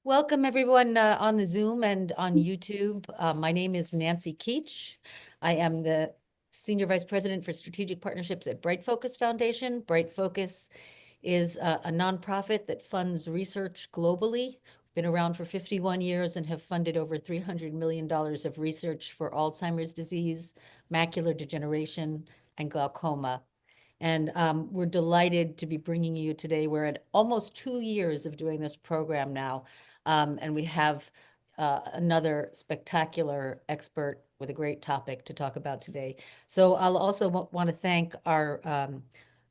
Welcome everyone on the Zoom and on YouTube. My name is Nancy Keach. I am the Senior Vice President for Strategic Partnerships at Bright Focus Foundation. Bright Focus is a nonprofit that funds research globally. Been around for 51 years and have funded over $300 million of research for Alzheimer's disease, macular degeneration, and glaucoma. And we're delighted to be bringing you today. We're at almost 2 years of doing this program now. And we have another spectacular expert with a great topic to talk about today. So I'll also want to thank our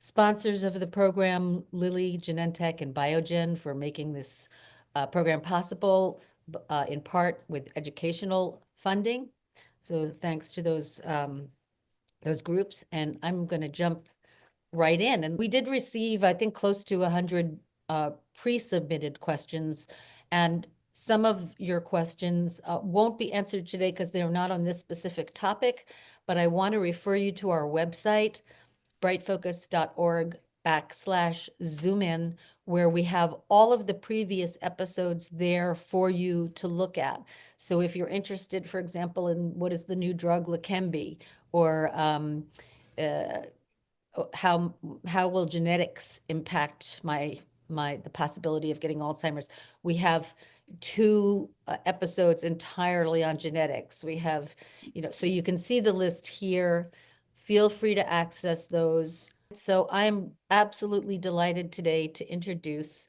sponsors of the program, Lilly, Genentech, and Biogen, for making this program possible, in part with educational funding. So thanks to those groups. And I'm going to jump right in. And we did receive, I think, close to 100 pre-submitted questions. And some of your questions won't be answered today because they're not on this specific topic. But I want to refer you to our website, brightfocus.org/zoom-in, where we have all of the previous episodes there for you to look at. So if you're interested, for example, in what is the new drug Leqembi, or how will genetics impact the possibility of getting Alzheimer's? We have two episodes entirely on genetics. We have, so you can see the list here. Feel free to access those. So I'm absolutely delighted today to introduce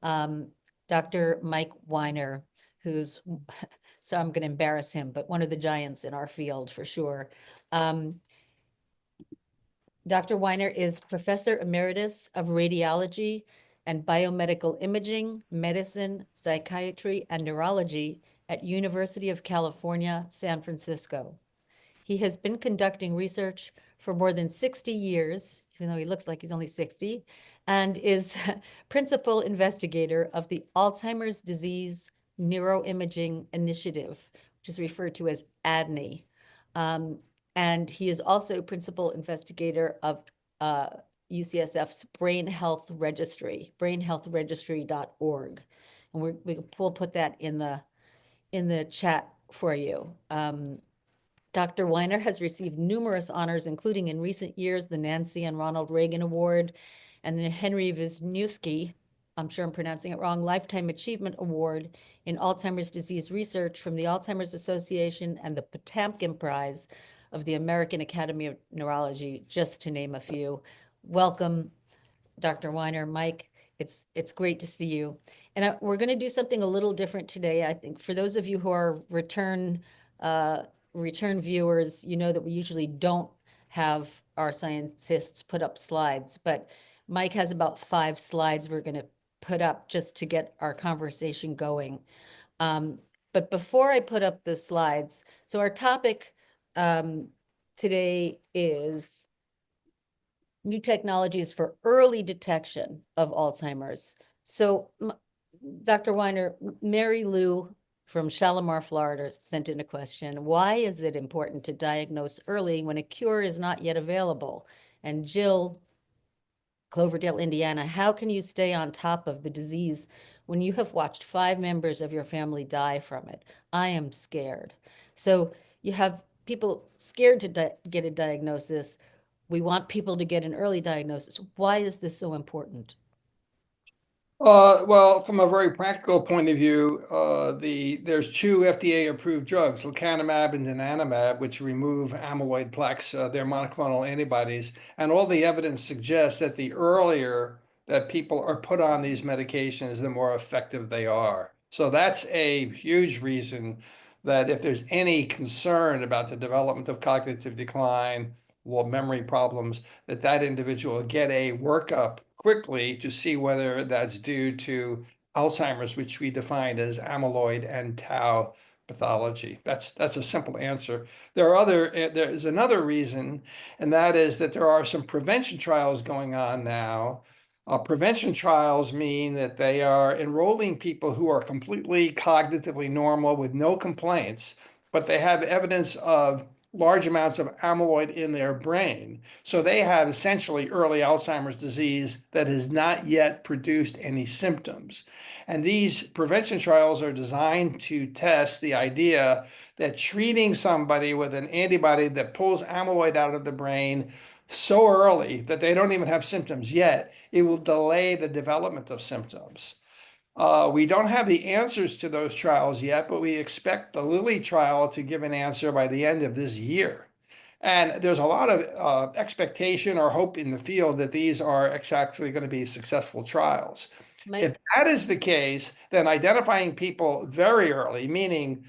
Dr. Mike Weiner, who's, so I'm going to embarrass him, but one of the giants in our field for sure. Dr. Weiner is Professor Emeritus of Radiology and Biomedical Imaging, Medicine, Psychiatry, and Neurology at University of California, San Francisco. He has been conducting research for more than 60 years, even though he looks like he's only 60, and is principal investigator of the Alzheimer's Disease Neuroimaging Initiative, which is referred to as ADNI. And he is also principal investigator of UCSF's Brain Health Registry, brainhealthregistry.org. And we'll put that in the chat for you. Dr. Weiner has received numerous honors, including in recent years the Nancy and Ronald Reagan Award and the Henry Wisniewski, I'm sure I'm pronouncing it wrong, Lifetime Achievement Award in Alzheimer's disease research from the Alzheimer's Association and the Potamkin Prize of the American Academy of Neurology, just to name a few. Welcome, Dr. Weiner. Mike, it's great to see you. And we're going to do something a little different today. I think for those of you who are return viewers, you know that we usually don't have our scientists put up slides, but Mike has about 5 slides we're going to put up just to get our conversation going. But before I put up the slides, so our topic today is new technologies for early detection of Alzheimer's. So Dr. Weiner, Mary Lou from Shalimar, Florida, sent in a question. Why is it important to diagnose early when a cure is not yet available? And Jill, Cloverdale, Indiana, how can you stay on top of the disease when you have watched 5 members of your family die from it? I am scared. So you have people scared to get a diagnosis. We want people to get an early diagnosis. Why is this so important? Well, from a very practical point of view, there's 2 FDA-approved drugs, lecanemab and donanemab, which remove amyloid plaques. They're monoclonal antibodies, and all the evidence suggests that the earlier that people are put on these medications, the more effective they are. So that's a huge reason that if there's any concern about the development of cognitive decline, well, memory problems, that individual get a workup quickly to see whether that's due to Alzheimer's, which we defined as amyloid and tau pathology. That's a simple answer. There's another reason, and that is that there are some prevention trials going on now. Prevention trials mean that they are enrolling people who are completely cognitively normal with no complaints, but they have evidence of large amounts of amyloid in their brain. So they have essentially early Alzheimer's disease that has not yet produced any symptoms. And these prevention trials are designed to test the idea that treating somebody with an antibody that pulls amyloid out of the brain so early that they don't even have symptoms yet, it will delay the development of symptoms. We don't have the answers to those trials yet, but we expect the Lilly trial to give an answer by the end of this year. And there's a lot of expectation or hope in the field that these are actually going to be successful trials. If Mike, that is the case, then identifying people very early, meaning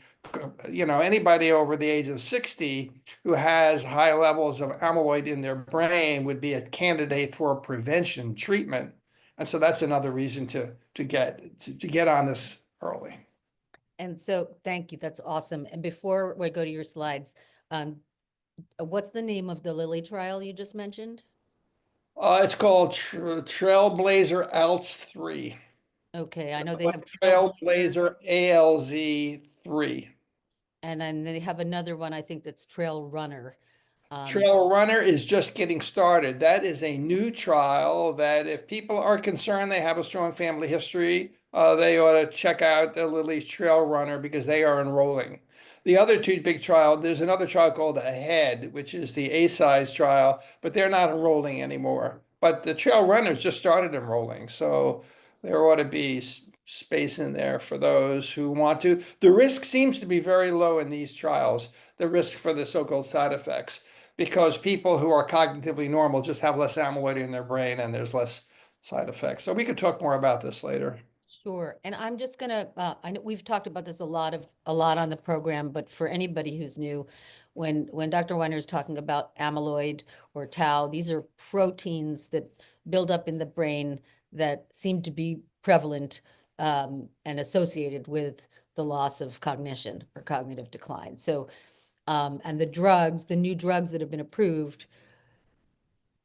anybody over the age of 60 who has high levels of amyloid in their brain would be a candidate for prevention treatment. And so that's another reason to get on this early. and so thank you. That's awesome. And before we go to your slides, um, what's the name of the Lilly trial you just mentioned? It's called Trailblazer ALZ 3. Okay, I know they have Trailblazer, Trailblazer ALZ 3. and then they have another one, I think that's Trail Runner. Trail Runner is just getting started. That is a new trial that if people are concerned they have a strong family history, they ought to check out the Lilly's Trail Runner because they are enrolling. The other two big trial, there's another trial called AHEAD, which is the A-size trial, but they're not enrolling anymore. But the Trail Runners just started enrolling, so there ought to be space in there for those who want to. The risk seems to be very low in these trials, the risk for the so-called side effects because people who are cognitively normal just have less amyloid in their brain and there's less side effects. So we could talk more about this later. Sure. And I'm just gonna, I know we've talked about this a lot on the program, but for anybody who's new, when Dr. Weiner is talking about amyloid or tau, these are proteins that build up in the brain that seem to be prevalent and associated with the loss of cognition or cognitive decline. So, and the new drugs that have been approved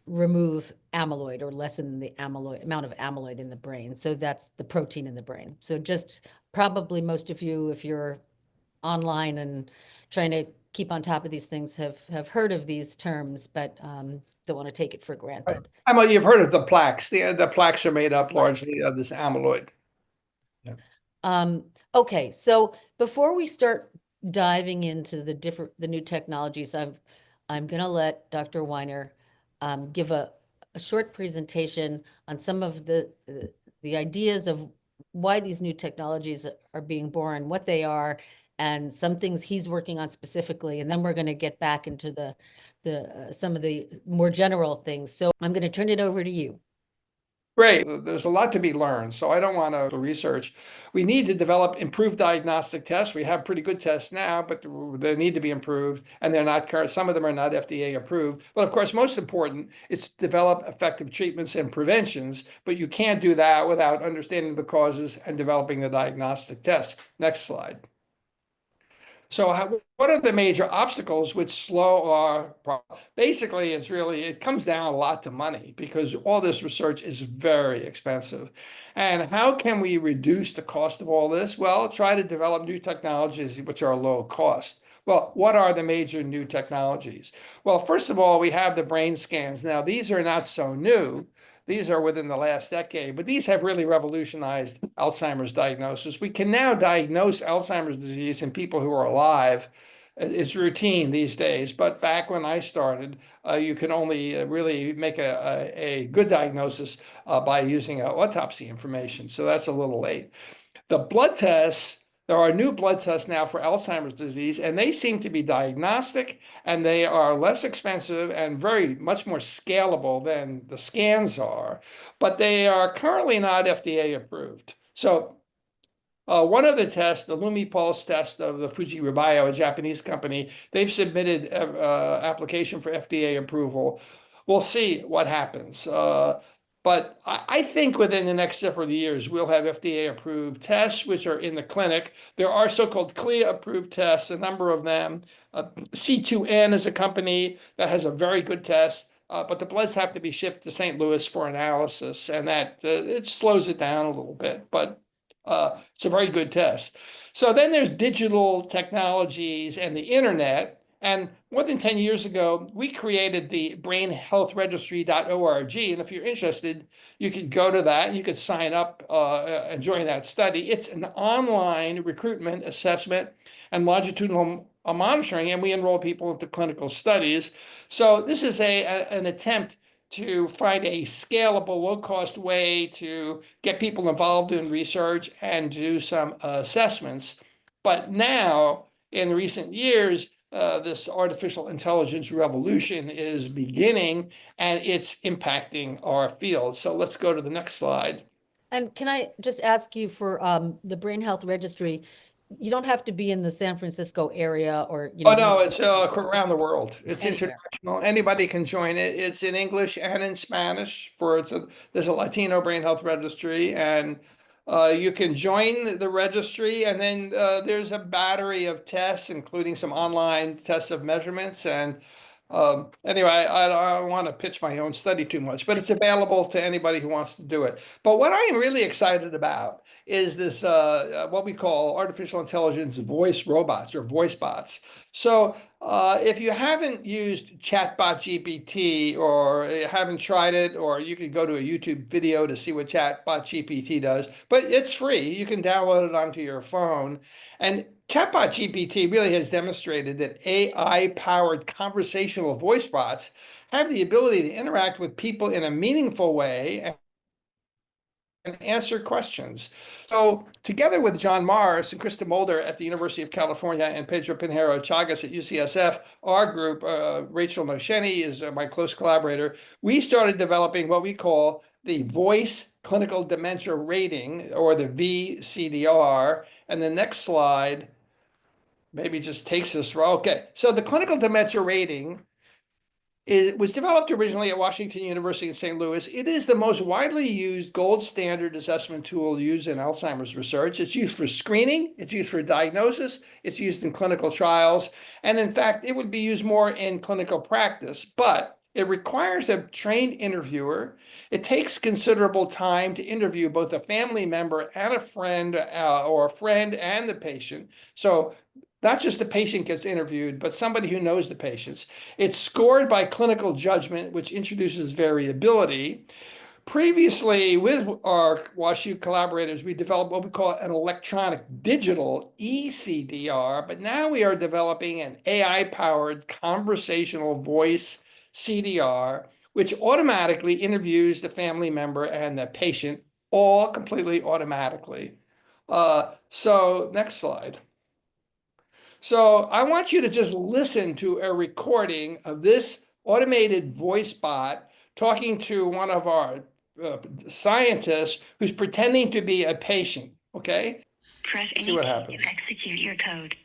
remove amyloid or lessen the amount of amyloid in the brain. So that's the protein in the brain. So just probably most of you, if you're online and trying to keep on top of these things, have heard of these terms, but don't want to take it for Right. granted. You've heard of the plaques. The plaques are made up Right. largely of this amyloid. Yeah. Um, okay, so before we start diving into the new technologies, I'm gonna let Dr. Weiner give a short presentation on some of the ideas of why these new technologies are being born, what they are, and some things he's working on specifically, and then we're going to get back into the some of the more general things. So I'm going to turn it over to you. Great. There's a lot to be learned. So I don't want to research. We need to develop improved diagnostic tests. We have pretty good tests now, but they need to be improved. And they're not current. Some of them are not FDA approved. But of course, most important is to develop effective treatments and preventions. But you can't do that without understanding the causes and developing the diagnostic tests. Next slide. So what are the major obstacles which slow our basically it comes down a lot to money because all this research is very expensive. And how can we reduce the cost of all this? Well, try to develop new technologies which are low cost. Well, what are the major new technologies? Well, first of all, we have the brain scans. Now, these are not so new. These are within the last decade, but these have really revolutionized Alzheimer's diagnosis. We can now diagnose Alzheimer's disease in people who are alive. It's routine these days, but back when I started, you could only really make a good diagnosis by using autopsy information. So that's a little late. The blood tests, there are new blood tests now for Alzheimer's disease, and they seem to be diagnostic and they are less expensive and very much more scalable than the scans are, but they are currently not FDA approved. So one of the tests, the LumiPulse test of the Fuji Bio, a Japanese company, they've submitted application for FDA approval. We'll see what happens. But I think within the next several years, we'll have FDA approved tests, which are in the clinic. There are so-called CLIA approved tests, a number of them. C2N is a company that has a very good test. But the bloods have to be shipped to St. Louis for analysis, and that it slows it down a little bit. But it's a very good test. So then there's digital technologies and the internet. And more than 10 years ago, we created the brainhealthregistry.org. And if you're interested, you could go to that and you could sign up and join that study. It's an online recruitment, assessment, and longitudinal monitoring, and we enroll people into clinical studies. So this is an attempt to find a scalable, low-cost way to get people involved in research and do some assessments. But now, in recent years, this artificial intelligence revolution is beginning and it's impacting our field. So let's go to the next slide. And can I just ask you for the Brain Health Registry? You don't have to be in the San Francisco area or, Oh, New no, York, it's around the world. It's anywhere. international. Anybody can join it. It's in English and in Spanish there's a Latino brain health registry, and you can join the registry, and then there's a battery of tests, including some online tests of measurements. And anyway, I don't want to pitch my own study too much, but it's available to anybody who wants to do it. But what I am really excited about is this what we call artificial intelligence voice robots or voice bots. So if you haven't used chatbot GPT or you haven't tried it, or you can go to a YouTube video to see what chatbot GPT does, but it's free. You can download it onto your phone. And chatbot GPT really has demonstrated that AI-powered conversational voice bots have the ability to interact with people in a meaningful way and answer questions. So together with John Morris and Krista Mulder at the University of California and Pedro Pinheiro Chagas at UCSF, our group, Rachel Nosheni is my close collaborator, we started developing what we call the Voice Clinical Dementia Rating, or the VCDR. And the next slide maybe just takes us, okay. So the Clinical Dementia Rating, it was developed originally at Washington University in St. Louis. It is the most widely used gold standard assessment tool used in Alzheimer's research. It's used for screening, it's used for diagnosis, it's used in clinical trials, and in fact, it would be used more in clinical practice, but it requires a trained interviewer. It takes considerable time to interview both a family member and a friend, or a friend and the patient. So not just the patient gets interviewed, but somebody who knows the patients. It's scored by clinical judgment, which introduces variability. Previously, with our WashU collaborators, we developed what we call an electronic digital ECDR, but now we are developing an AI-powered conversational voice CDR, which automatically interviews the family member and the patient, all completely automatically. So next slide. So I want you to just listen to a recording of this automated voice bot talking to one of our scientists who's pretending to be a patient, okay? Press See any what key happens. to execute your code.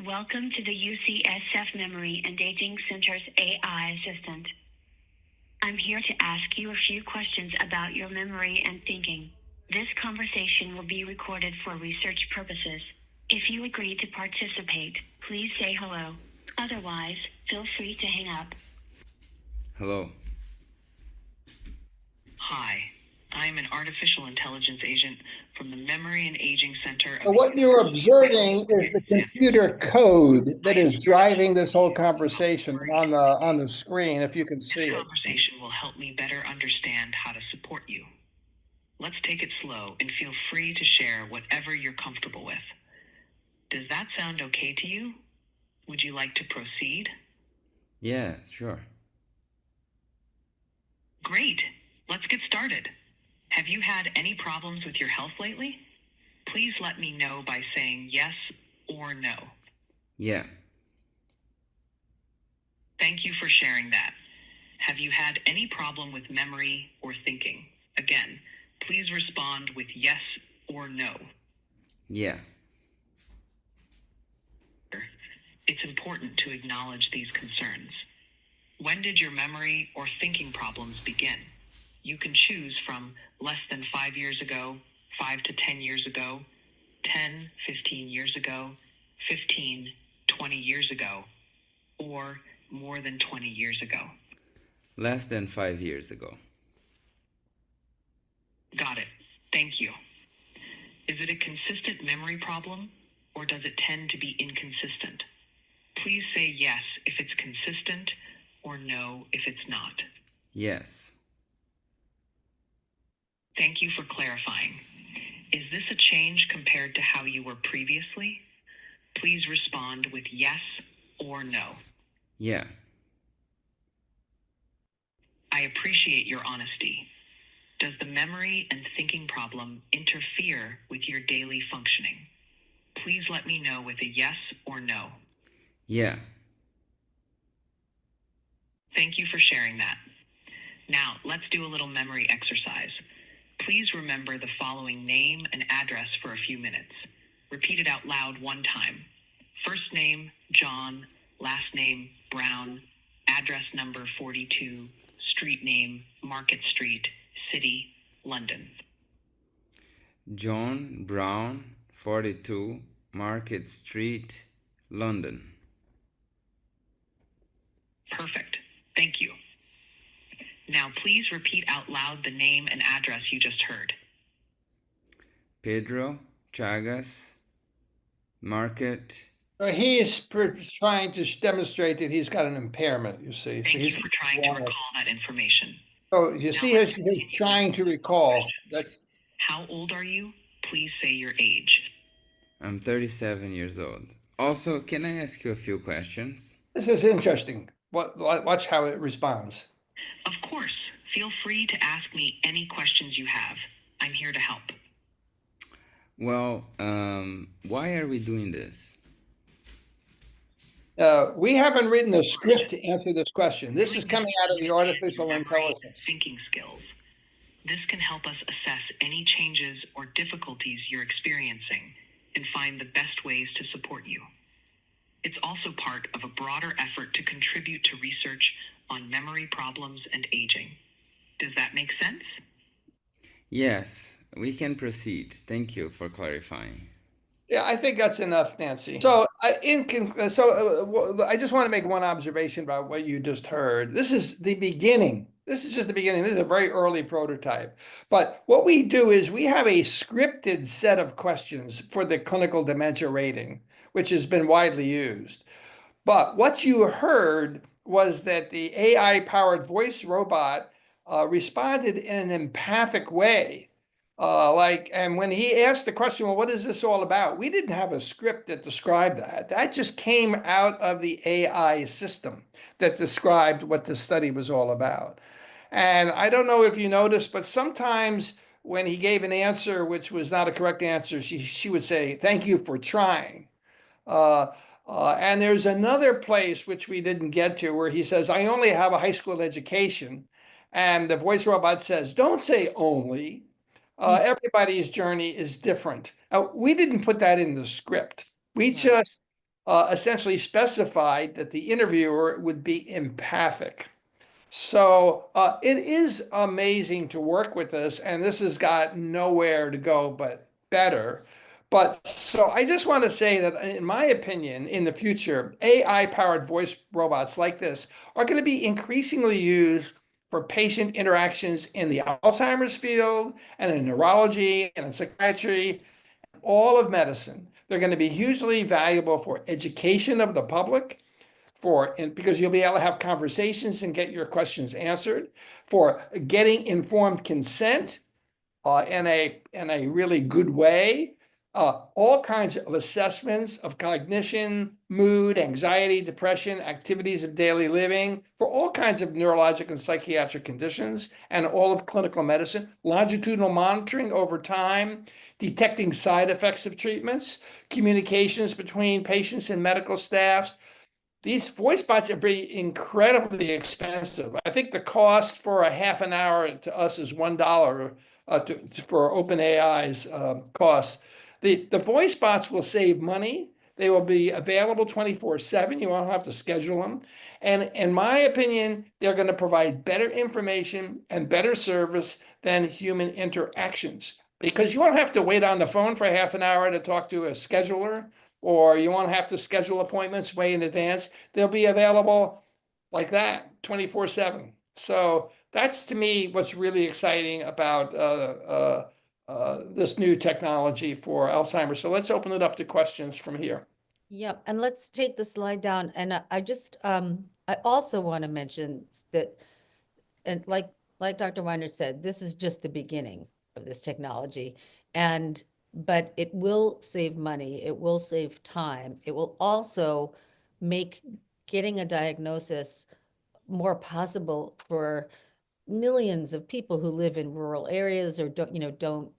Welcome to the UCSF Memory and Aging Center's AI assistant. I'm here to ask you a few questions about your memory and thinking. This conversation will be recorded for research purposes. If you agree to participate, please say hello. Otherwise, feel free to hang up. Hello. Hi, I'm an artificial intelligence agent from the Memory and Aging Center So of what you're observing is the computer code that is driving this whole conversation on the screen, if you can This see it. conversation will help me better understand how to support you. Let's take it slow and feel free to share whatever you're comfortable with. Does that sound okay to you? Would you like to proceed? Yeah, sure. Great. Let's get started. Have you had any problems with your health lately? Please let me know by saying yes or no. Yeah. Thank you for sharing that. Have you had any problem with memory or thinking? Again, please respond with yes or no. Yeah. It's important to acknowledge these concerns. When did your memory or thinking problems begin? You can choose from less than 5 years ago, 5 to 10 years ago, 10, 15 years ago, 15, 20 years ago, or more than 20 years ago. Less than 5 years ago. Got it. Thank you. Is it a consistent memory problem, or does it tend to be inconsistent? Please say yes if it's consistent or no if it's not. Yes. Thank you for clarifying. Is this a change compared to how you were previously? Please respond with yes or no. Yeah. I appreciate your honesty. Does the memory and thinking problem interfere with your daily functioning? Please let me know with a yes or no. Yeah. Thank you for sharing that. Now, let's do a little memory exercise. Please remember the following name and address for a few minutes. Repeat it out loud one time. First name, John. Last name, Brown. Address number 42. Street name, Market Street. City, London. John Brown, 42, Market Street, London. Perfect. Thank you. Now, please repeat out loud the name and address you just heard. Pedro Chagas, Market. He is trying to demonstrate that he's got an impairment, you see. Thank So you he's for trying to recall that information. So you see, he's trying to recall. That's How old are you? Please say your age. I'm 37 years old. Also, can I ask you a few questions? this is interesting. Watch how it responds. Of course. Feel free to ask me any questions you have. I'm here to help. Well, why are we doing this? We haven't written a script to answer this question. This is coming out of the artificial intelligence. Thinking skills. This can help us assess any changes or difficulties you're experiencing and find the best ways to support you. It's also part of a broader effort to contribute to research on memory problems and aging. Does that make sense? Yes, we can proceed. Thank you for clarifying. Yeah, I think that's enough, Nancy. So, I just want to make one observation about what you just heard. This is the beginning. This is just the beginning. This is a very early prototype. But what we do is we have a scripted set of questions for the clinical dementia rating, which has been widely used. But what you heard was that the AI-powered voice robot responded in an empathic way. And when he asked the question, well, what is this all about? We didn't have a script that described that. That just came out of the AI system that described what the study was all about. And I don't know if you noticed, but sometimes when he gave an answer which was not a correct answer, she would say, thank you for trying. And there's another place which we didn't get to where he says, I only have a high school education. And the voice robot says, don't say only. Everybody's journey is different. We didn't put that in the script. We just essentially specified that the interviewer would be empathic. So it is amazing to work with this, and this has got nowhere to go but better. But so I just want to say that, in my opinion, in the future, AI-powered voice robots like this are going to be increasingly used for patient interactions in the Alzheimer's field and in neurology and in psychiatry, all of medicine. They're going to be hugely valuable for education of the public, because you'll be able to have conversations and get your questions answered, for getting informed consent in a really good way, all kinds of assessments of cognition, mood, anxiety, depression, activities of daily living, for all kinds of neurologic and psychiatric conditions, and all of clinical medicine, longitudinal monitoring over time, detecting side effects of treatments, communications between patients and medical staffs. These voice bots are pretty incredibly expensive. I think the cost for a half an hour to us is $1 for OpenAI's costs. The voice bots will save money. They will be available 24/7. You won't have to schedule them. And in my opinion, they're going to provide better information and better service than human interactions, because you won't have to wait on the phone for half an hour to talk to a scheduler, or you won't have to schedule appointments way in advance. They'll be available like that 24/7. So that's, to me, what's really exciting about this new technology for Alzheimer's. So let's open it up to questions from here. Yep, and let's take the slide down. And I just, I also want to mention that, and like Dr. Weiner said, this is just the beginning of this technology. But it will save money, it will save time, it will also make getting a diagnosis more possible for millions of people who live in rural areas or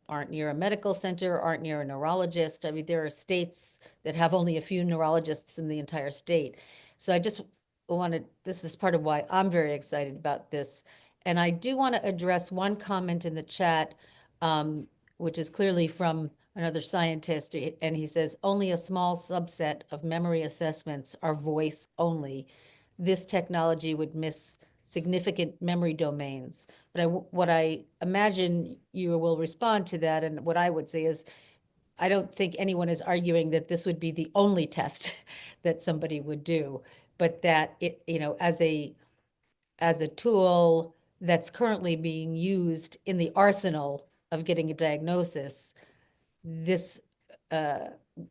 aren't near a medical center, aren't near a neurologist. I mean, there are states that have only a few neurologists in the entire state. So I just wanted, this is part of why I'm very excited about this. And I do want to address one comment in the chat, which is clearly from another scientist, and he says only a small subset of memory assessments are voice only. This technology would miss significant memory domains. But what I imagine you will respond to that, and what I would say is, I don't think anyone is arguing that this would be the only test that somebody would do, but that it, as a tool that's currently being used in the arsenal of getting a diagnosis, this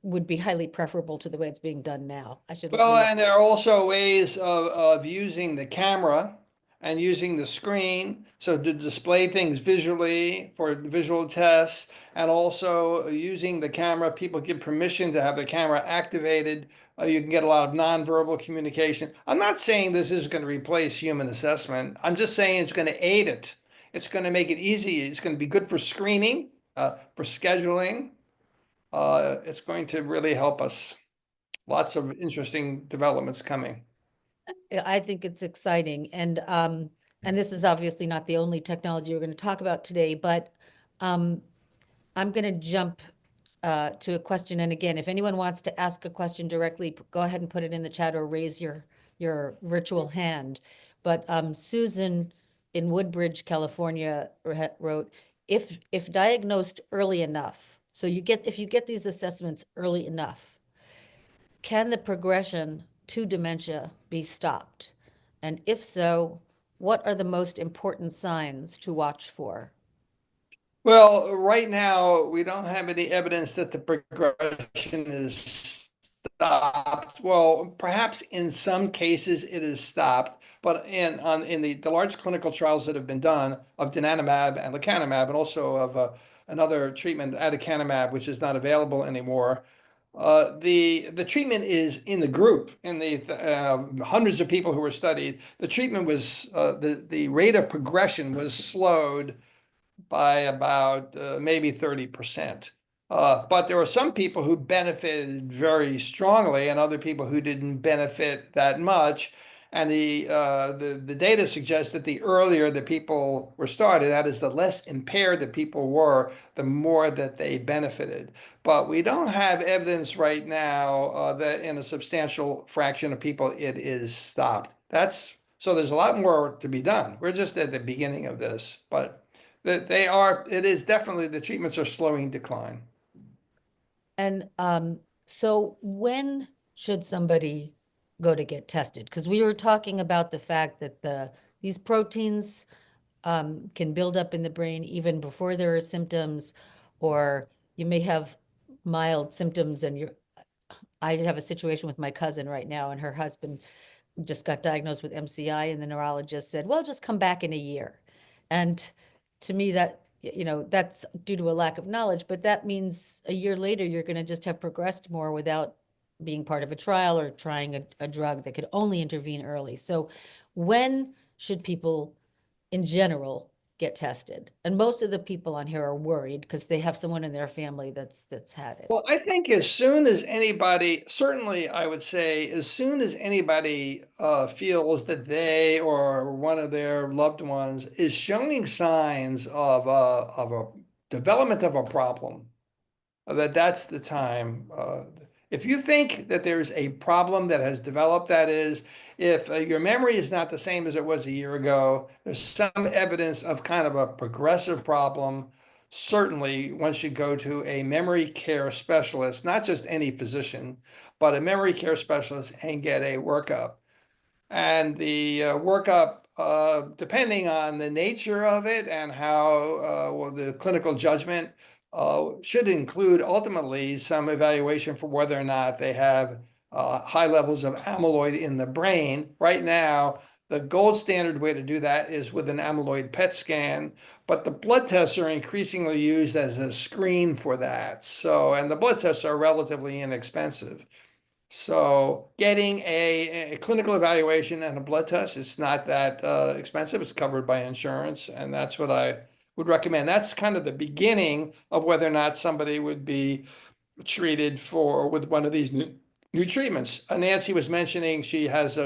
would be highly preferable to the way it's being done now. I should Well, leave. and there are also ways of using the camera and using the screen so to display things visually for visual tests, and also using the camera. People give permission to have the camera activated. You can get a lot of nonverbal communication. I'm not saying this is going to replace human assessment. I'm just saying it's going to aid it. It's going to make it easy. It's going to be good for screening, for scheduling. It's going to really help us. Lots of interesting developments coming. I think it's exciting. And this is obviously not the only technology we're going to talk about today, but I'm going to jump to a question. And again, if anyone wants to ask a question directly, go ahead and put it in the chat or raise your virtual hand. But Susan in Woodbridge, California wrote, if diagnosed early enough, so if you get these assessments early enough, can the progression to dementia be stopped? And if so, what are the most important signs to watch for? Well, right now, we don't have any evidence that the progression is stopped. Well, perhaps in some cases it is stopped, but in the large clinical trials that have been done of donanemab and lecanemab, and also of another treatment, aducanumab, which is not available anymore, the treatment is in the group, in the hundreds of people who were studied. The treatment was the rate of progression was slowed by about maybe 30%. But there were some people who benefited very strongly and other people who didn't benefit that much. And the data suggests that the earlier the people were started, that is, the less impaired the people were, the more that they benefited. But we don't have evidence right now that in a substantial fraction of people it is stopped. So there's a lot more to be done. We're just at the beginning of this, but it is definitely, the treatments are slowing decline. And so when should somebody go to get tested? Because we were talking about the fact that these proteins can build up in the brain even before there are symptoms, or you may have mild symptoms and I have a situation with my cousin right now, and her husband just got diagnosed with MCI, and the neurologist said, well, just come back in a year. And to me, that, that's due to a lack of knowledge, but that means a year later, you're going to just have progressed more without being part of a trial or trying a drug that could only intervene early. So when should people in general get tested? And most of the people on here are worried because they have someone in their family that's had it. Well, I think as soon as anybody, certainly I would say, as soon as anybody feels that they or one of their loved ones is showing signs of a development of a problem, that's the time. If you think that there's a problem that has developed, that is, if your memory is not the same as it was a year ago, there's some evidence of kind of a progressive problem, certainly one should go to a memory care specialist, not just any physician, but a memory care specialist, and get a workup. And the workup, depending on the nature of it and how the clinical judgment, should include ultimately some evaluation for whether or not they have high levels of amyloid in the brain. Right now, the gold standard way to do that is with an amyloid PET scan, but the blood tests are increasingly used as a screen for that. So, and the blood tests are relatively inexpensive. So getting a clinical evaluation and a blood test, it's not that expensive. It's covered by insurance, and that's what I would recommend. That's kind of the beginning of whether or not somebody would be treated for with one of these new treatments. Nancy was mentioning she has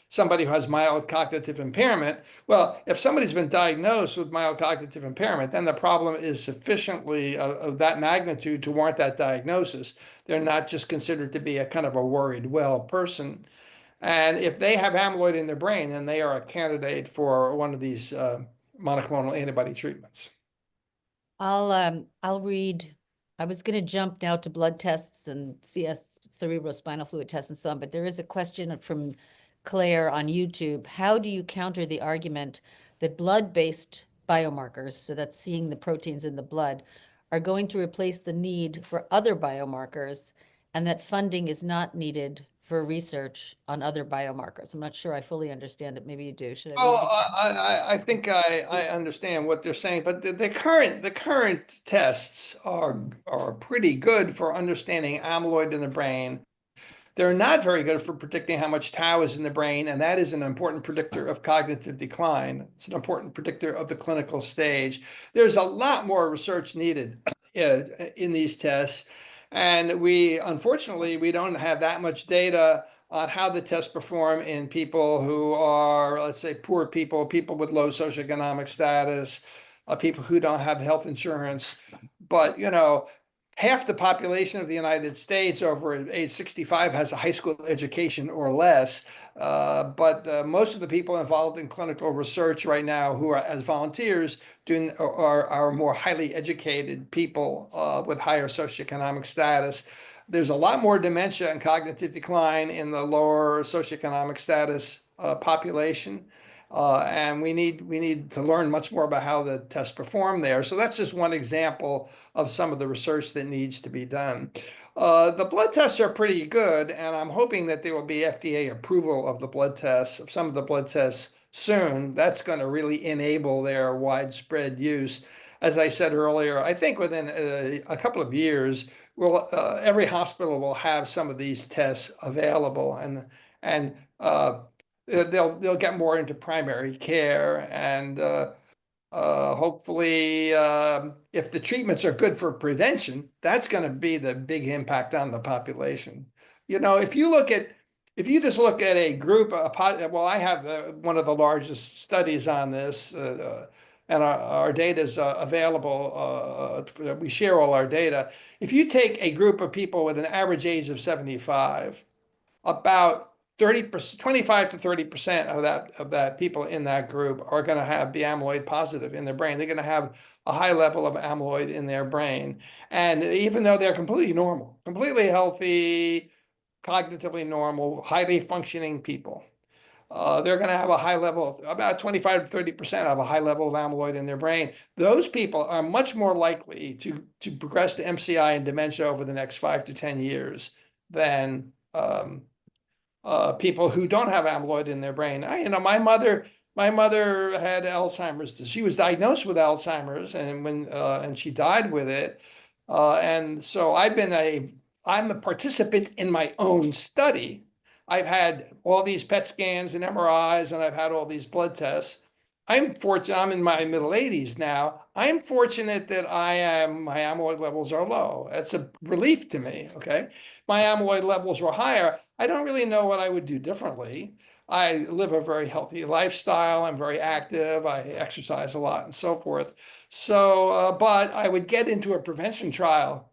somebody who has mild cognitive impairment. Well, if somebody's been diagnosed with mild cognitive impairment, then the problem is sufficiently of that magnitude to warrant that diagnosis. They're not just considered to be a kind of a worried well person. And if they have amyloid in their brain, then they are a candidate for one of these monoclonal antibody treatments. I'll read. I was going to jump now to blood tests and CS cerebrospinal fluid tests and so on, but there is a question from Claire on YouTube. How do you counter the argument that blood-based biomarkers, so that's seeing the proteins in the blood, are going to replace the need for other biomarkers, and that funding is not needed for research on other biomarkers? I'm not sure I fully understand it. Maybe you do. Should I Oh, read it? I think I understand what they're saying, but the current tests are pretty good for understanding amyloid in the brain. They're not very good for predicting how much tau is in the brain, and that is an important predictor of cognitive decline. It's an important predictor of the clinical stage. There's a lot more research needed in these tests, and unfortunately, we don't have that much data on how the tests perform in people who are, let's say, poor people, people with low socioeconomic status, people who don't have health insurance. But, half the population of the United States over age 65 has a high school education or less. But most of the people involved in clinical research right now who are as volunteers are more highly educated people with higher socioeconomic status. There's a lot more dementia and cognitive decline in the lower socioeconomic status population. And we need to learn much more about how the tests perform there. So that's just one example of some of the research that needs to be done. The blood tests are pretty good, and I'm hoping that there will be FDA approval of the blood tests, of some of the blood tests soon. That's going to really enable their widespread use. As I said earlier, I think within a couple of years, every hospital will have some of these tests available, and they'll get more into primary care, and hopefully, if the treatments are good for prevention, that's going to be the big impact on the population. If you just look at a group, well, I have one of the largest studies on this, and our data is available. We share all our data. If you take a group of people with an average age of 75, about 30%, 25 to 30% of that people in that group are going to have the amyloid positive in their brain. They're going to have a high level of amyloid in their brain. And even though they're completely normal, completely healthy, cognitively normal, highly functioning people, they're going to have a high level, about 25 to 30% have a high level of amyloid in their brain. Those people are much more likely to progress to MCI and dementia over the next 5 to 10 years than people who don't have amyloid in their brain. My mother had Alzheimer's. She was diagnosed with Alzheimer's, and she died with it. And so I'm a participant in my own study. I've had all these PET scans and MRIs, and I've had all these blood tests. I'm fortunate. I'm in my middle 80s now. I'm fortunate that my amyloid levels are low. It's a relief to me. Okay, my amyloid levels were higher. I don't really know what I would do differently. I live a very healthy lifestyle. I'm very active. I exercise a lot and so forth. So, but I would get into a prevention trial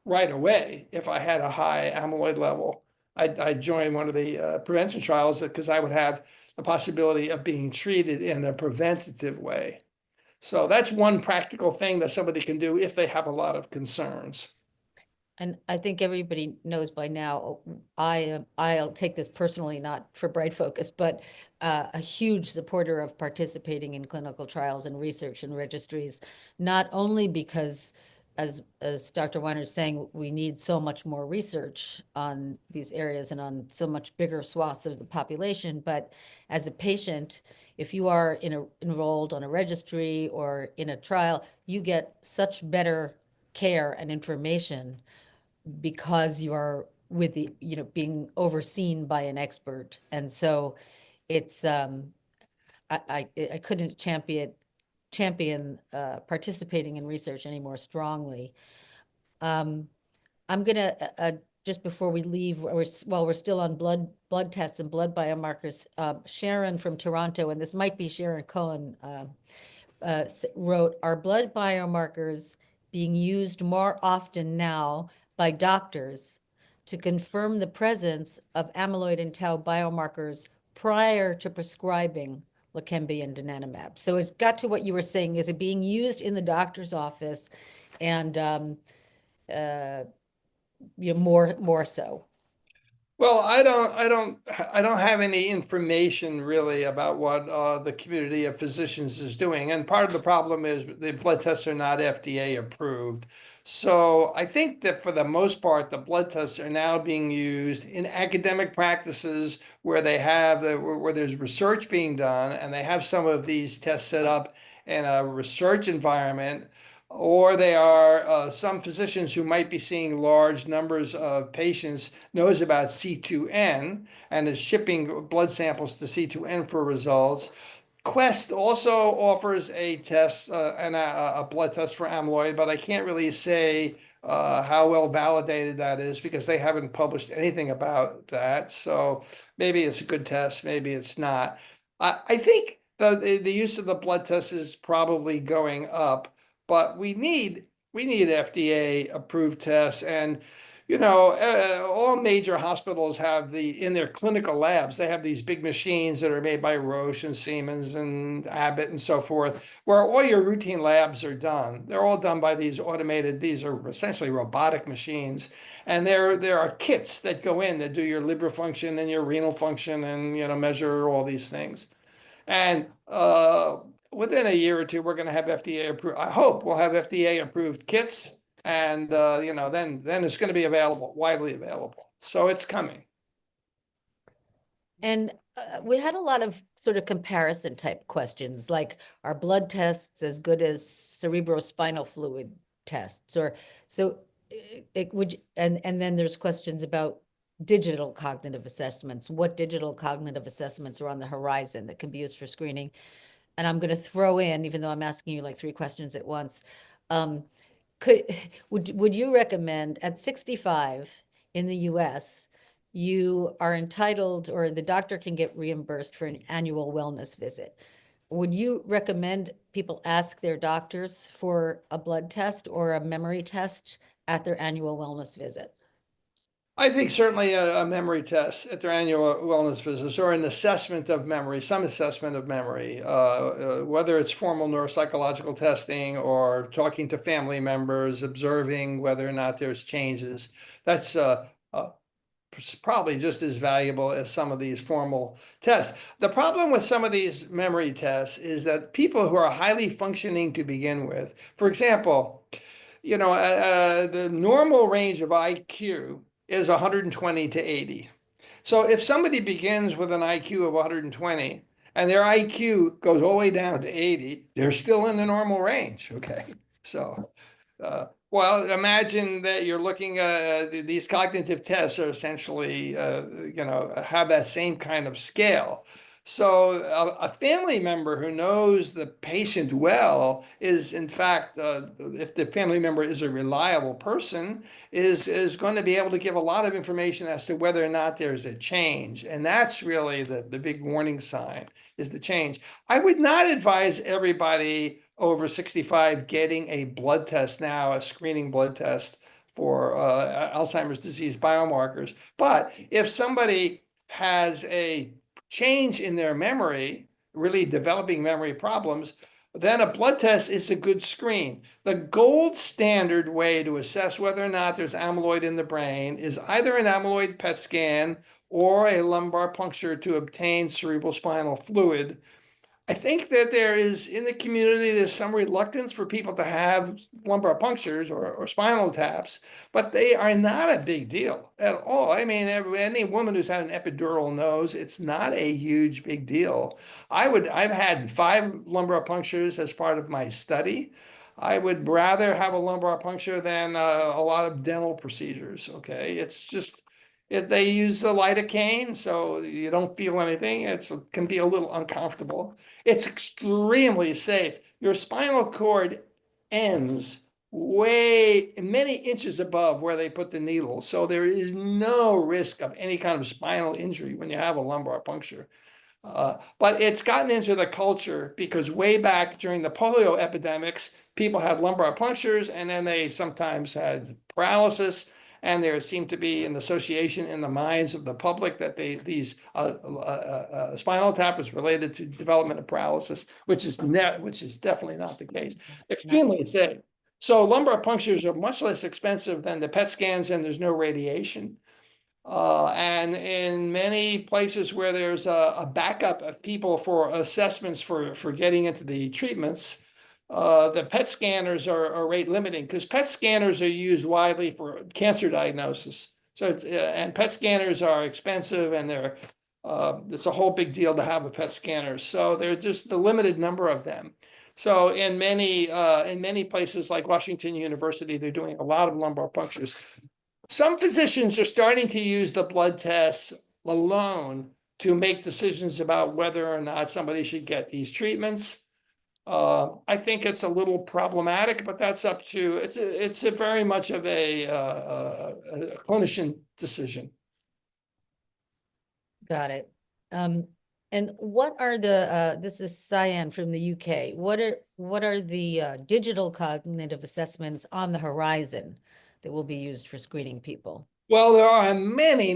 right away if I had a high amyloid level. I'd join one of the prevention trials because I would have the possibility of being treated in a preventative way. So that's one practical thing that somebody can do if they have a lot of concerns. And I think everybody knows by now, I'll take this personally, not for Bright Focus, but a huge supporter of participating in clinical trials and research and registries, not only because as Dr. Weiner is saying, we need so much more research on these areas and on so much bigger swaths of the population. But as a patient, if you are enrolled on a registry or in a trial, you get such better care and information because you are with the, being overseen by an expert. And so it's, I couldn't champion participating in research any more strongly. I'm gonna just before we leave, while we're still on blood tests and blood biomarkers, Sharon from Toronto, and this might be Sharon Cohen, wrote, "Are blood biomarkers being used more often now by doctors to confirm the presence of amyloid and tau biomarkers prior to prescribing Leqembi and donanemab?" So it's got to what you were saying. Is it being used in the doctor's office, and more so? Well, I don't have any information really about what the community of physicians is doing. And part of the problem is the blood tests are not FDA approved. So I think that for the most part, the blood tests are now being used in academic practices where where there's research being done, and they have some of these tests set up in a research environment. Or they are some physicians who might be seeing large numbers of patients knows about C2N and is shipping blood samples to C2N for results. Quest also offers a test and a blood test for amyloid, but I can't really say how well validated that is because they haven't published anything about that. So maybe it's a good test, maybe it's not. I think the use of the blood test is probably going up, but we need FDA approved tests. And all major hospitals have in their clinical labs, they have these big machines that are made by Roche and Siemens and Abbott and so forth, where all your routine labs are done. They're all done by these are essentially robotic machines. And there are kits that go in that do your liver function and your renal function and, measure all these things. And within a year or two, we're going to have FDA approved. I hope we'll have FDA approved kits, and then it's going to be widely available. So it's coming. And we had a lot of sort of comparison type questions, like, are blood tests as good as cerebrospinal fluid tests? Or so it would, and then there's questions about digital cognitive assessments. What digital cognitive assessments are on the horizon that can be used for screening? And I'm going to throw in, even though I'm asking you like 3 questions at once, would you recommend at 65 in the US, you are entitled, or the doctor can get reimbursed for an annual wellness visit? Would you recommend people ask their doctors for a blood test or a memory test at their annual wellness visit? I think certainly a memory test at their annual wellness visits, or an assessment of memory, some assessment of memory, whether it's formal neuropsychological testing or talking to family members, observing whether or not there's changes. That's probably just as valuable as some of these formal tests. The problem with some of these memory tests is that people who are highly functioning to begin with, for example, the normal range of IQ is 120 to 80. So if somebody begins with an IQ of 120 and their IQ goes all the way down to 80, they're still in the normal range. Okay. So, well, imagine that you're looking at these cognitive tests are essentially, have that same kind of scale. So a family member who knows the patient well is, in fact, if the family member is a reliable person, is going to be able to give a lot of information as to whether or not there's a change. And that's really the big warning sign, is the change. I would not advise everybody over 65 getting a blood test now, a screening blood test for Alzheimer's disease biomarkers. But if somebody has a change in their memory, really developing memory problems, then a blood test is a good screen. The gold standard way to assess whether or not there's amyloid in the brain is either an amyloid PET scan or a lumbar puncture to obtain cerebrospinal fluid. I think that there is, in the community, there's some reluctance for people to have lumbar punctures or spinal taps, but they are not a big deal at all. I mean, any woman who's had an epidural knows it's not a huge big deal. I've had 5 lumbar punctures as part of my study. I would rather have a lumbar puncture than a lot of dental procedures. Okay, it's just they use the lidocaine, so you don't feel anything. It can be a little uncomfortable. It's extremely safe. Your spinal cord ends way many inches above where they put the needle. So there is no risk of any kind of spinal injury when you have a lumbar puncture. But it's gotten into the culture because way back during the polio epidemics, people had lumbar punctures and then they sometimes had paralysis. And there seemed to be an association in the minds of the public that these spinal tap is related to development of paralysis, which is definitely not the case. Extremely safe. So lumbar punctures are much less expensive than the PET scans, and there's no radiation. And in many places where there's a backup of people for assessments for getting into the treatments, the PET scanners are rate limiting because PET scanners are used widely for cancer diagnosis. So and PET scanners are expensive, and it's a whole big deal to have a PET scanner. So they're just the limited number of them. So in many places like Washington University, they're doing a lot of lumbar punctures. Some physicians are starting to use the blood tests alone to make decisions about whether or not somebody should get these treatments. I think it's a little problematic, but that's up to it's a very much of a clinician decision. Got it. And what are the, this is Cyan from the UK. What are the digital cognitive assessments on the horizon that will be used for screening people? Well, there are many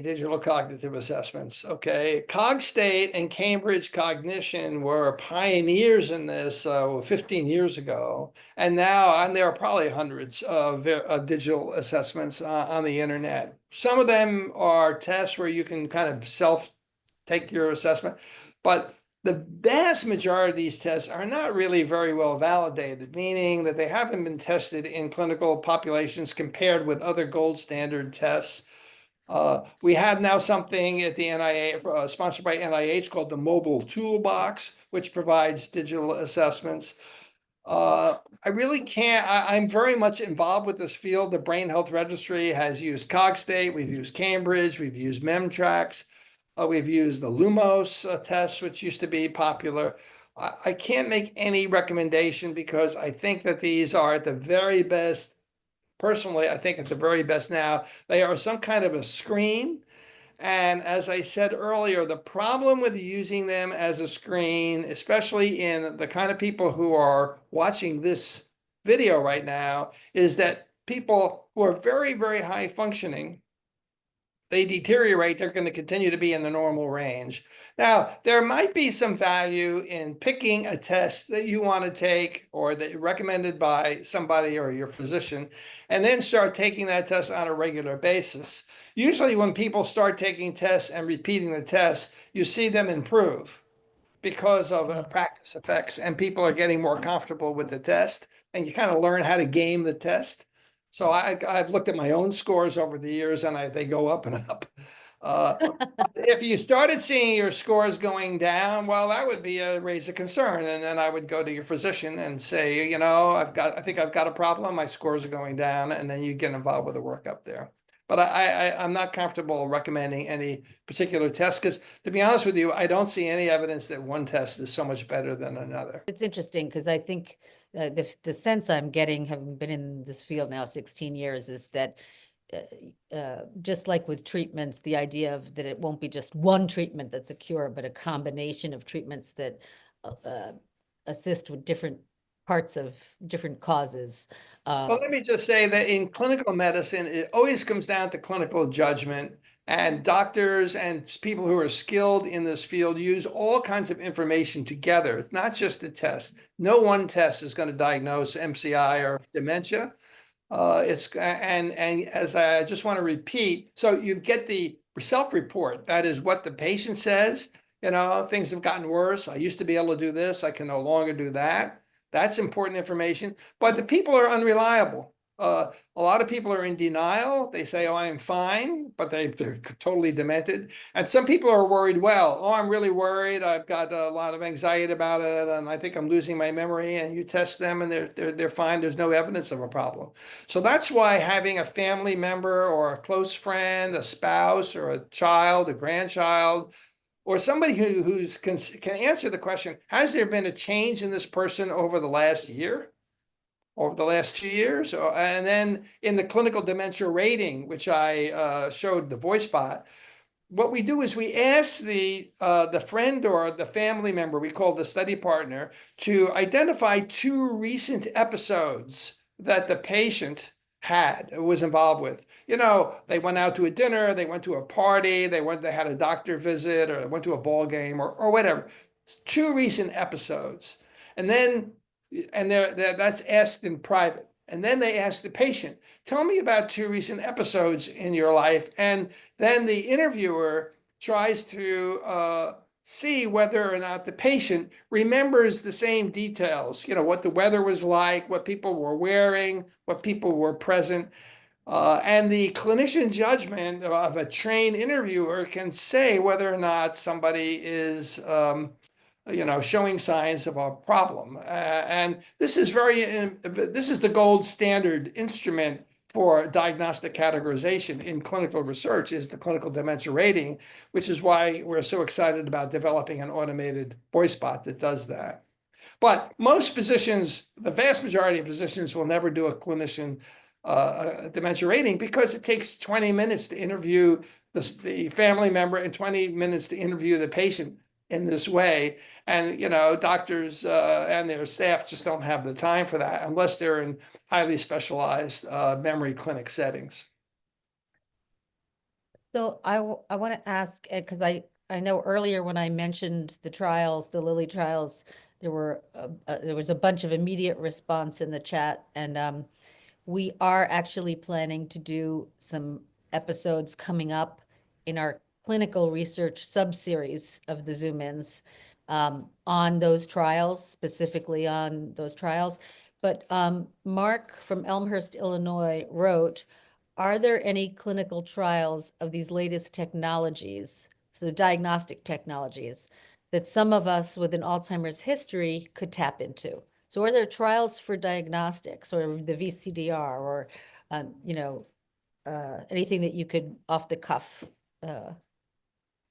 digital cognitive assessments. Okay, Cogstate and Cambridge Cognition were pioneers in this 15 years ago, and there are probably hundreds of digital assessments on the internet. Some of them are tests where you can kind of take your assessment, but the vast majority of these tests are not really very well validated, meaning that they haven't been tested in clinical populations compared with other gold standard tests. We have now something at the NIH, sponsored by NIH, called the Mobile Toolbox, which provides digital assessments. I really can't, I'm very much involved with this field. The Brain Health Registry has used Cogstate, we've used Cambridge, we've used Memtrax. We've used the Lumos test, which used to be popular. I can't make any recommendation because I think that these are at the very best. Personally, I think at the very best now, they are some kind of a screen. And as I said earlier, the problem with using them as a screen, especially in the kind of people who are watching this video right now, is that people who are very, very high functioning, they deteriorate, they're going to continue to be in the normal range. Now, there might be some value in picking a test that you want to take or that recommended by somebody or your physician, and then start taking that test on a regular basis. Usually when people start taking tests and repeating the test, you see them improve because of practice effects, and people are getting more comfortable with the test, and you kind of learn how to game the test. So I've looked at my own scores over the years, and they go up and up. If you started seeing your scores going down, well, that would be raise a concern, and then I would go to your physician and say, I think I've got a problem. My scores are going down, and then you get involved with the workup there. But I'm not comfortable recommending any particular test because, to be honest with you, I don't see any evidence that one test is so much better than another. It's interesting because I think the sense I'm getting, having been in this field now 16 years, is that just like with treatments, the idea of that it won't be just one treatment that's a cure, but a combination of treatments that assist with different parts of different causes. Well, let me just say that in clinical medicine, it always comes down to clinical judgment, and doctors and people who are skilled in this field use all kinds of information together. It's not just a test. No one test is going to diagnose MCI or dementia. And as I just want to repeat, so you get the self-report, that is what the patient says. things have gotten worse. I used to be able to do this. I can no longer do that. That's important information. But the people are unreliable. A lot of people are in denial. They say, oh, I'm fine, but they're totally demented. And some people are worried, well, oh, I'm really worried. I've got a lot of anxiety about it, and I think I'm losing my memory. And you test them and they're fine. There's no evidence of a problem. So that's why having a family member or a close friend, a spouse or a child, a grandchild, or somebody who can answer the question, has there been a change in this person over the last year? Over the last 2 years? And then in the clinical dementia rating, which I showed the voice bot, what we do is we ask the friend or the family member, we call the study partner, to identify 2 recent episodes that the patient was involved with. They went out to a dinner, they went to a party, they had a doctor visit, or they went to a ball game, or whatever. 2 recent episodes. And then that's asked in private. And then they ask the patient, tell me about 2 recent episodes in your life. And then the interviewer tries to see whether or not the patient remembers the same details, what the weather was like, what people were wearing, what people were present. And the clinician judgment of a trained interviewer can say whether or not somebody is showing signs of a problem. And this is the gold standard instrument for diagnostic categorization in clinical research, is the clinical dementia rating, which is why we're so excited about developing an automated voice bot that does that. But most physicians, the vast majority of physicians, will never do a clinician dementia rating because it takes 20 minutes to interview the family member and 20 minutes to interview the patient in this way. And, doctors and their staff just don't have the time for that unless they're in highly specialized memory clinic settings. So I want to ask, because I know earlier when I mentioned the trials, the Lilly trials, there was a bunch of immediate response in the chat, and we are actually planning to do some episodes coming up in our clinical research sub-series of the Zoom-ins on those trials, specifically on those trials. But Mark from Elmhurst, Illinois wrote, are there any clinical trials of these latest technologies, so the diagnostic technologies, that some of us with an Alzheimer's history could tap into? So are there trials for diagnostics or the VCDR or, anything that you could off the cuff?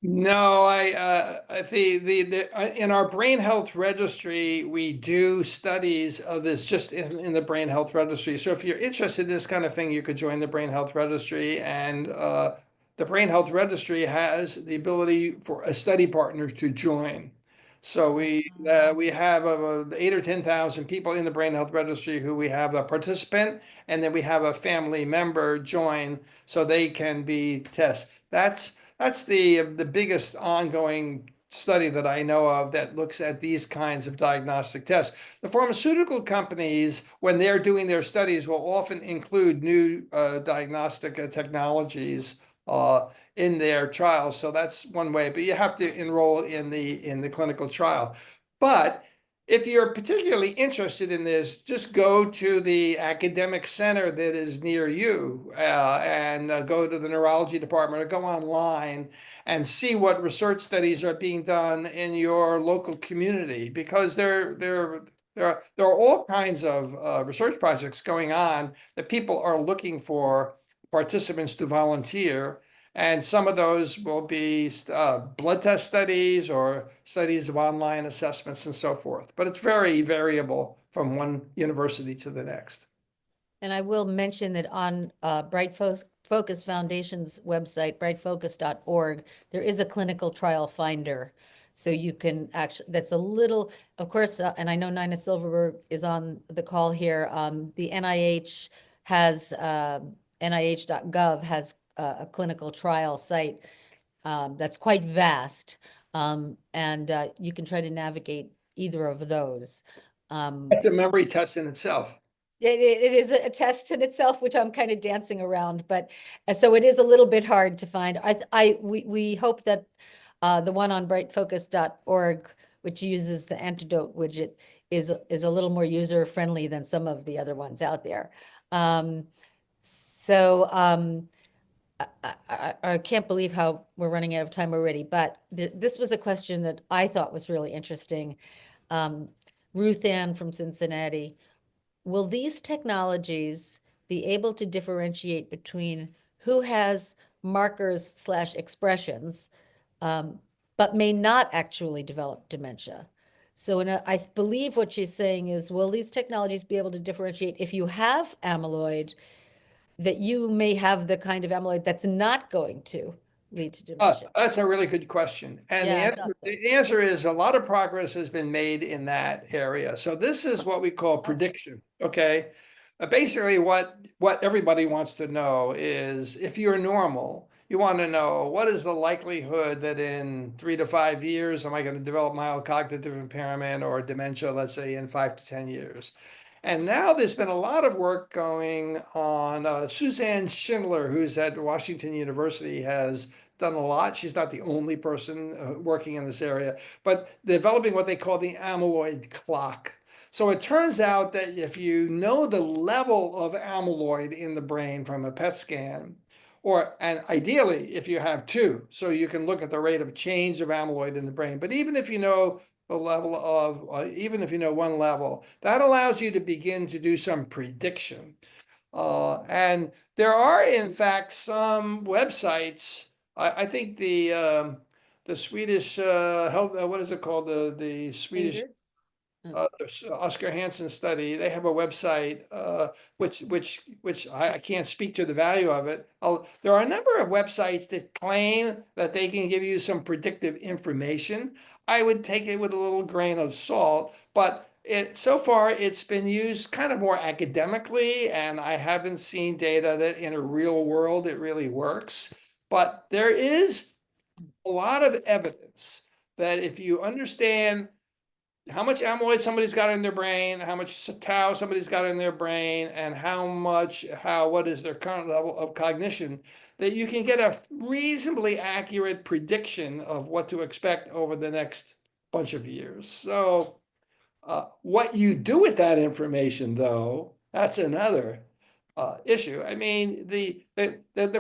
No, in our brain health registry, we do studies of this just in the brain health registry. So if you're interested in this kind of thing, you could join the brain health registry, and the brain health registry has the ability for a study partner to join. So we have 8 or 10,000 people in the brain health registry who we have a participant, and then we have a family member join so they can be tested. That's the biggest ongoing study that I know of that looks at these kinds of diagnostic tests. The pharmaceutical companies, when they're doing their studies, will often include new diagnostic technologies in their trials. So that's one way, but you have to enroll in the clinical trial. But if you're particularly interested in this, just go to the academic center that is near you and go to the neurology department or go online and see what research studies are being done in your local community, because there are all kinds of research projects going on that people are looking for participants to volunteer. And some of those will be blood test studies or studies of online assessments and so forth. But it's very variable from one university to the next. And I will mention that on Bright Focus Foundation's website, brightfocus.org, there is a clinical trial finder. So you can actually, that's a little, of course, and I know Nina Silverberg is on the call here. The NIH has, NIH.gov has a clinical trial site that's quite vast. And you can try to navigate either of those. That's a memory test in itself. It is a test in itself, which I'm kind of dancing around, but so it is a little bit hard to find. We hope that The one on brightfocus.org, which uses the antidote widget, is a little more user-friendly than some of the other ones out there. I can't believe how we're running out of time already, but this was a question that I thought was really interesting. Ruth Ann from Cincinnati, will these technologies be able to differentiate between who has markers / expressions, but may not actually develop dementia? So I believe what she's saying is, will these technologies be able to differentiate if you have amyloid, that you may have the kind of amyloid that's not going to lead to dementia? That's a really good question. And Yeah, the answer is a lot of progress has been made in that area. So this is what we call prediction, okay? Basically, what everybody wants to know is if you're normal, you want to know what is the likelihood that in 3 to 5 years, am I going to develop mild cognitive impairment or dementia, let's say in 5 to 10 years. And now there's been a lot of work going on. Suzanne Schindler, who's at Washington University, has done a lot. She's not the only person working in this area, but developing what they call the amyloid clock. So it turns out that if you know the level of amyloid in the brain from a PET scan, and ideally if you have two, so you can look at the rate of change of amyloid in the brain. But even if you know the level of, even if you know one level, that allows you to begin to do some prediction. And there are, in fact, some websites. I think the Swedish health, what is it called? The Swedish Oscar Hansen study. They have a website which I can't speak to the value of it. There are a number of websites that claim that they can give you some predictive information. I would take it with a little grain of salt, but so far it's been used kind of more academically, and I haven't seen data that in a real world it really works. But there is a lot of evidence that if you understand how much amyloid somebody's got in their brain, how much tau somebody's got in their brain, and what is their current level of cognition, that you can get a reasonably accurate prediction of what to expect over the next bunch of years. So what you do with that information, though, that's another issue. I mean, the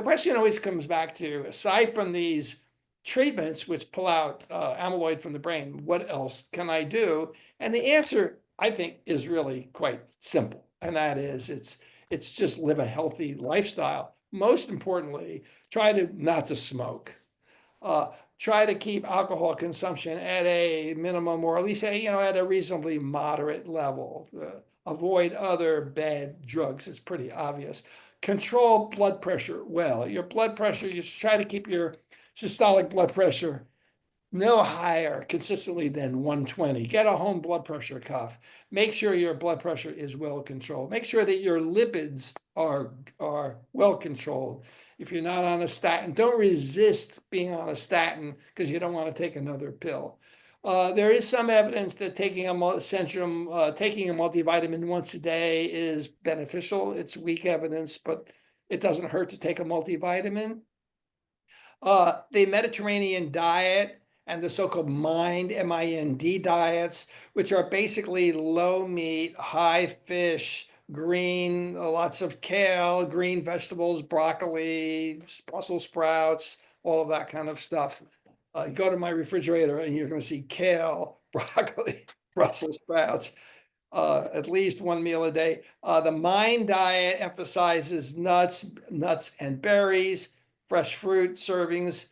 question always comes back to, aside from these treatments which pull out amyloid from the brain, what else can I do? And the answer, I think, is really quite simple. And that is, it's just live a healthy lifestyle. Most importantly, try not to smoke. Try to keep alcohol consumption at a minimum, or at least at a reasonably moderate level. Avoid other bad drugs. It's pretty obvious. Control blood pressure well. Your blood pressure, you should try to keep your systolic blood pressure no higher consistently than 120. Get a home blood pressure cuff. Make sure your blood pressure is well controlled. Make sure that your lipids are well controlled. If you're not on a statin, don't resist being on a statin because you don't want to take another pill. There is some evidence that taking a multivitamin once a day is beneficial. It's weak evidence, but it doesn't hurt to take a multivitamin. The Mediterranean diet and the so-called MIND, M-I-N-D diets, which are basically low meat, high fish, green, lots of kale, green vegetables, broccoli, Brussels sprouts, all of that kind of stuff. Go to my refrigerator and you're going to see kale, broccoli, Brussels sprouts, at least one meal a day. The MIND diet emphasizes nuts and berries, fresh fruit servings.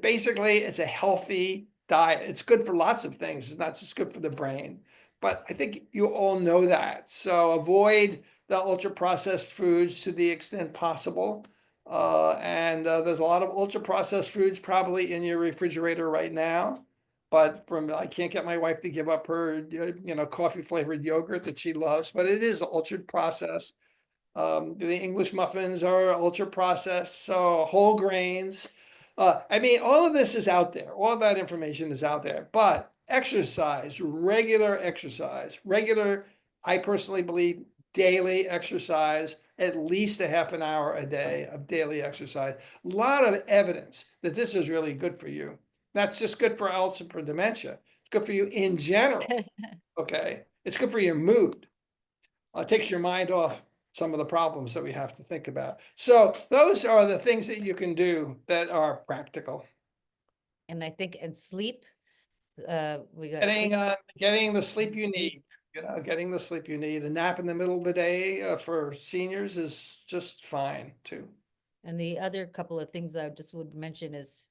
Basically, it's a healthy diet. It's good for lots of things. It's not just good for the brain. But I think you all know that. So avoid the ultra-processed foods to the extent possible. There's a lot of ultra-processed foods probably in your refrigerator right now. But I can't get my wife to give up her, coffee-flavored yogurt that she loves. But it is ultra-processed. The English muffins are ultra processed, so whole grains. I mean, all of this is out there. All of that information is out there. But regular exercise, I personally believe daily exercise at least a half an hour a day of daily exercise. A lot of evidence that this is really good for you. That's just good for Alzheimer's, for dementia. It's good for you in general. Okay. It's good for your mood. It takes your mind off some of the problems that we have to think about. So those are the things that you can do that are practical. And I think, and sleep, we got Getting, sleep. getting the sleep you need, getting the sleep you need. A nap in the middle of the day for seniors is just fine too. And the other couple of things I just would mention is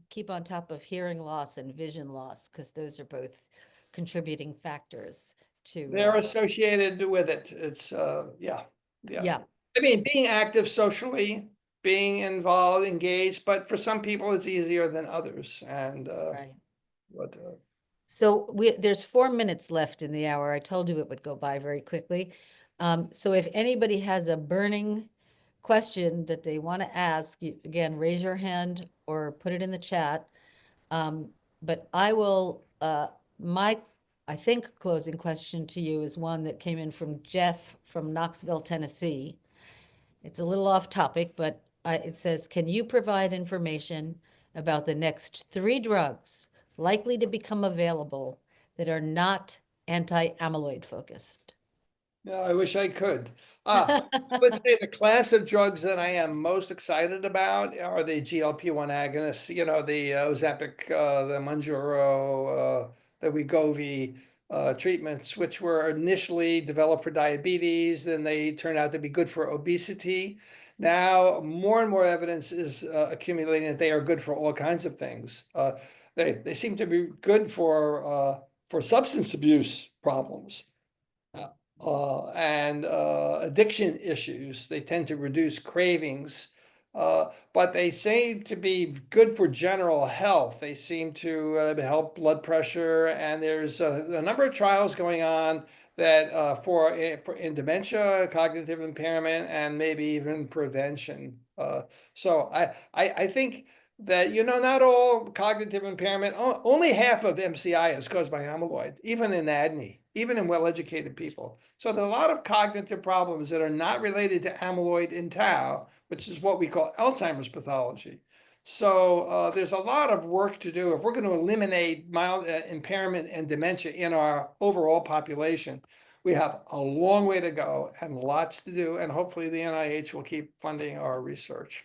keep on top of hearing loss and vision loss, because those are both contributing factors to. They're associated with it. It's, yeah. Yeah, I mean, being active socially, being involved, engaged, but for some people it's easier than others. And, right. but, So there's 4 minutes left in the hour. I told you it would go by very quickly. So if anybody has a burning question that they want to ask, again, raise your hand or put it in the chat. But I will, I think closing question to you is one that came in from Jeff from Knoxville, Tennessee. It's a little off topic, but it says, can you provide information about the next 3 drugs likely to become available that are not anti-amyloid focused? yeah, I wish I could. Let's say the class of drugs that I am most excited about are the GLP-1 agonists, the Ozempic, the Mounjaro, the Wegovy treatments, which were initially developed for diabetes, then they turned out to be good for obesity. Now, more and more evidence is accumulating that they are good for all kinds of things. They seem to be good for substance abuse problems. And addiction issues. They tend to reduce cravings, but they seem to be good for general health. They seem to help blood pressure, and there's a number of trials going on that for in dementia, cognitive impairment, and maybe even prevention. So I think that, not all cognitive impairment, only half of MCI is caused by amyloid, even in ADNI, even in well-educated people. So there are a lot of cognitive problems that are not related to amyloid and tau, which is what we call Alzheimer's pathology. So there's a lot of work to do if we're going to eliminate mild impairment and dementia in our overall population. We have a long way to go and lots to do, and hopefully the NIH will keep funding our research.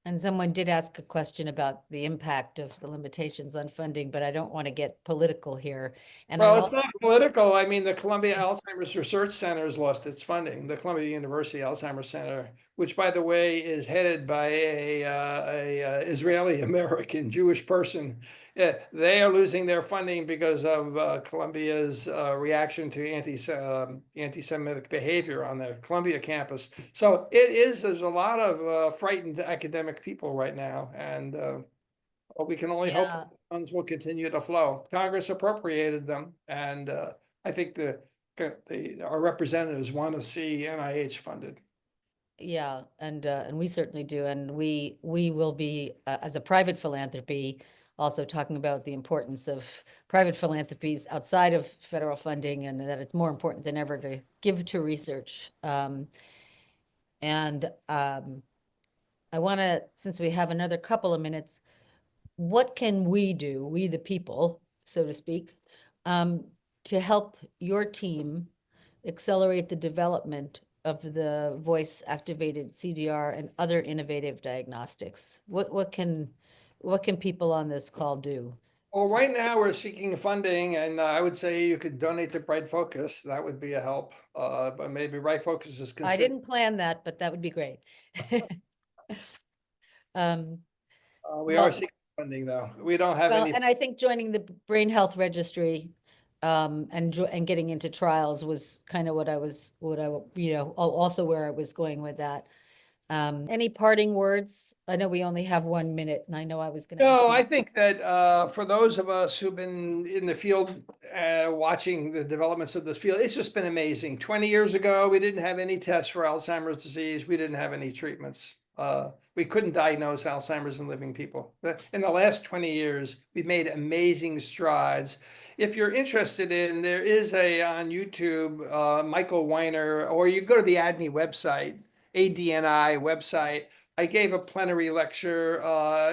And someone did ask a question about the impact of the limitations on funding, but I don't want to get political here. And Well, it's not political. I mean, the Columbia Alzheimer's Research Center has lost its funding. The Columbia University Alzheimer's Center, which, by the way, is headed by a Israeli-American Jewish person. They are losing their funding because of Columbia's reaction to anti-Semitic behavior on the Columbia campus. So there's a lot of frightened academic people right now. And we can only hope Yeah. funds will continue to flow. Congress appropriated them, and I think our representatives want to see NIH funded. Yeah, and we certainly do, and we will be as a private philanthropy also talking about the importance of private philanthropies outside of federal funding, and that it's more important than ever to give to research. I want to, since we have another couple of minutes, what can we do, we the people, so to speak, to help your team accelerate the development of the voice-activated CDR and other innovative diagnostics? What can people on this call do? Well, right now we're seeking funding, and I would say you could donate to Bright Focus. That would be a help. But maybe Bright Focus is I considered. didn't plan that, but that would be great. We well- are seeking funding, though. We don't have Well, any. and I think joining the Brain Health Registry and getting into trials was kind of also where I was going with that. Any parting words? I know we only have 1 minute, and I know I was going to. No, I think that for those of us who've been in the field watching the developments of this field, it's just been amazing. 20 years ago, we didn't have any tests for Alzheimer's disease. We didn't have any treatments. We couldn't diagnose Alzheimer's in living people. In the last 20 years, we've made amazing strides. If you're interested there is on YouTube, Michael Weiner, or you go to the ADNI website, ADNI website. I gave a plenary lecture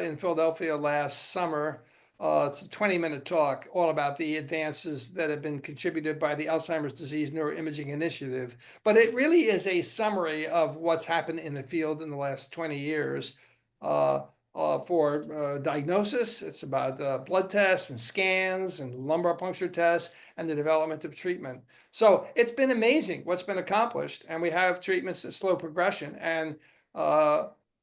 in Philadelphia last summer. It's a 20-minute talk all about the advances that have been contributed by the Alzheimer's Disease Neuroimaging Initiative. But it really is a summary of what's happened in the field in the last 20 years. For diagnosis, it's about blood tests and scans and lumbar puncture tests and the development of treatment. So it's been amazing what's been accomplished, and we have treatments that slow progression. And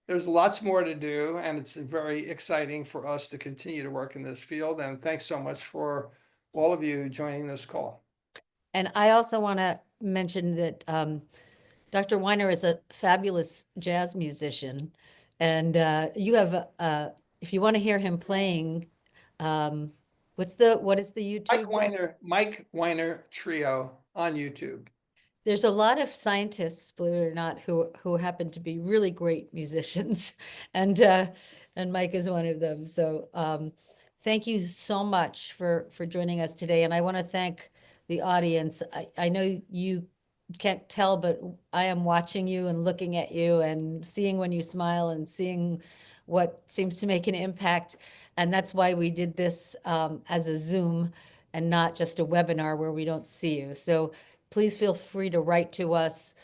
there's lots more to do, and it's very exciting for us to continue to work in this field. And thanks so much for all of you joining this call. And I also want to mention that Dr. Weiner is a fabulous jazz musician, and you have, if you want to hear him playing, what is the YouTube? Mike Weiner Trio on YouTube. There's a lot of scientists, believe it or not, who happen to be really great musicians, and Mike is one of them. So thank you so much for joining us today, and I want to thank the audience. I know you can't tell, but I am watching you and looking at you and seeing when you smile and seeing what seems to make an impact, and that's why we did this as a Zoom and not just a webinar where we don't see you. So please feel free to write to us,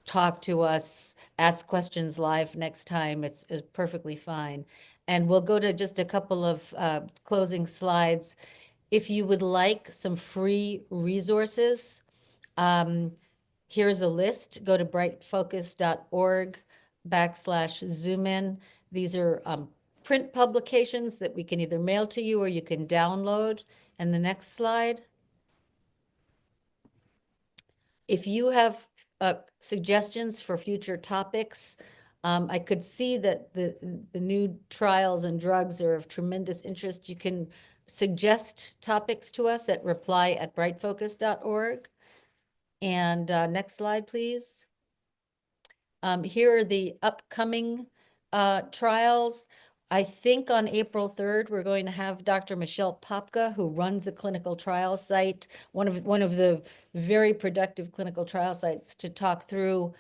talk to us, ask questions live next time. It's perfectly fine. And we'll go to just a couple of closing slides. If you would like some free resources, here's a list. Go to brightfocus.org/zoom in. These are print publications that we can either mail to you or you can download. And the next slide. If you have suggestions for future topics, I could see that the new trials and drugs are of tremendous interest. You can suggest topics to us at reply@brightfocus.org. And next slide, please. Here are the upcoming trials. I think on April 3rd, we're going to have Dr. Michelle Popka, who runs a clinical trial site, one of the very productive clinical trial sites, to talk through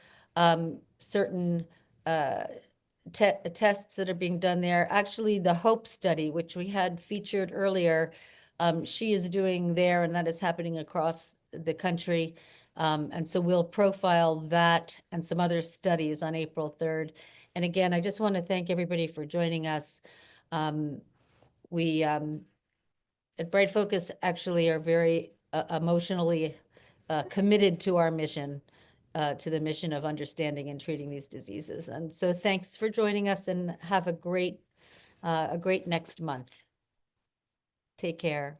certain tests that are being done there. Actually, the HOPE study, which we had featured earlier, she is doing there, and that is happening across the country. And so we'll profile that and some other studies on April 3rd. And again, I just want to thank everybody for joining us. We at Bright Focus actually are very emotionally committed to our mission, to the mission of understanding and treating these diseases. And so thanks for joining us, and have a great next month. Take care.